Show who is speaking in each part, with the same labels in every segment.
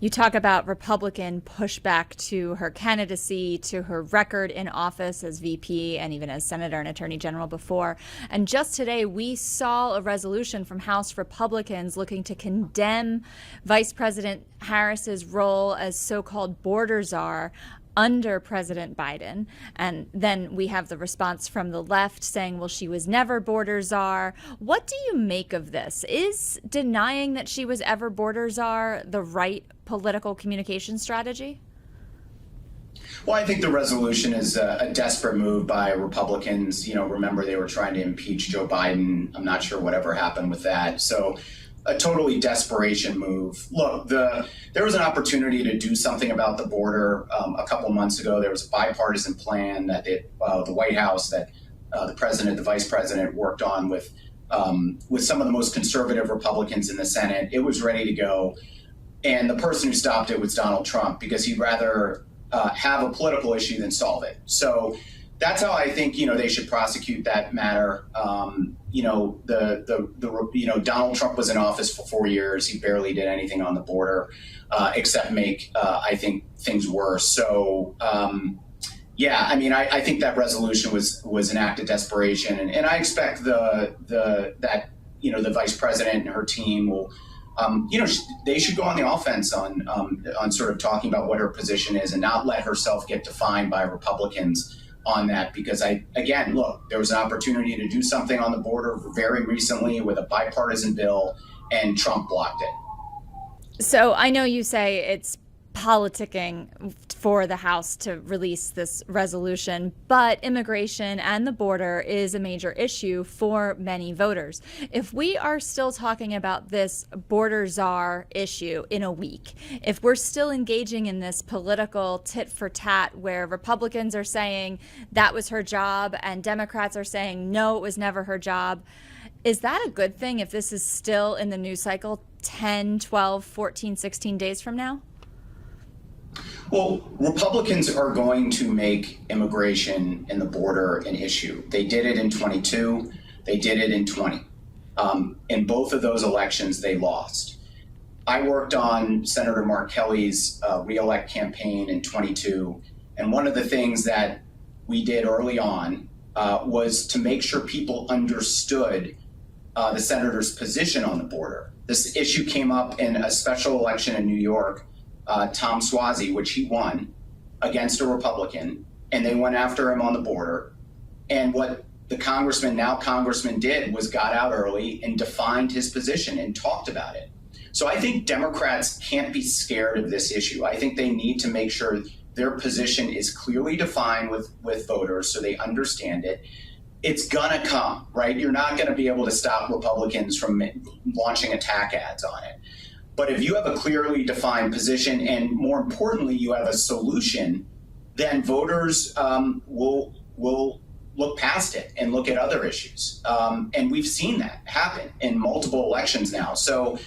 Speaker 1: You talk about Republican pushback to her candidacy, to her record in office as VP and even as Senator and Attorney General before. And just today, we saw a resolution from House Republicans looking to condemn Vice President Harris's role as so-called border czar under President Biden. And then we have the response from the left saying, well, she was never border czar. What do you make of this? Is denying that she was ever border czar the right political communication strategy?
Speaker 2: Well, I think the resolution is a desperate move by Republicans. Remember, they were trying to impeach Joe Biden. I'm not sure whatever happened with that. So a totally desperation move. Look, there was an opportunity to do something about the border a couple months ago. There was a bipartisan plan that the White House, that the president, the vice president worked on with some of the most conservative Republicans in the Senate. It was ready to go. And the person who stopped it was Donald Trump, because he'd rather have a political issue than solve it. So that's how I think they should prosecute that matter. Donald Trump was in office for 4 years. He barely did anything on the border except make I think things worse. So I think that resolution was an act of desperation, and I expect that the vice president and her team will. They should go on the offense on sort of talking about what her position is and not let herself get defined by Republicans on that, because there was an opportunity to do something on the border very recently with a bipartisan bill, and Trump blocked it.
Speaker 1: So I know you say it's politicking for the House to release this resolution, but immigration and the border is a major issue for many voters. If we are still talking about this border czar issue in a week, if we're still engaging in this political tit for tat where Republicans are saying that was her job and Democrats are saying no, it was never her job, is that a good thing if this is still in the news cycle 10, 12, 14, 16 days from now?
Speaker 2: Well, Republicans are going to make immigration and the border an issue. They did it in 22. They did it in 20. In both of those elections, they lost. I worked on Senator Mark Kelly's reelect campaign in 22. And one of the things that we did early on was to make sure people understood the senator's position on the border. This issue came up in a special election in New York. Tom Suozzi, which he won against a Republican, and they went after him on the border. And what the now congressman did was got out early and defined his position and talked about it. So I think Democrats can't be scared of this issue. I think they need to make sure their position is clearly defined with voters so they understand it. It's gonna come, right? You're not gonna be able to stop Republicans from launching attack ads on it. But if you have a clearly defined position, and more importantly, you have a solution, then voters will look past it and look at other issues. And we've seen that happen in multiple elections now. So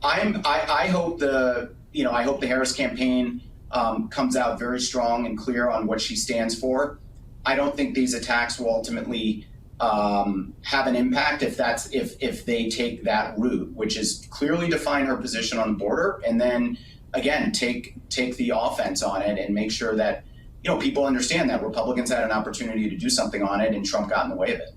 Speaker 2: I hope the Harris campaign comes out very strong and clear on what she stands for. I don't think these attacks will ultimately have an impact if they take that route, which is clearly define her position on the border, and then again take the offense on it and make sure that people understand that Republicans had an opportunity to do something on it and Trump got in the way of it.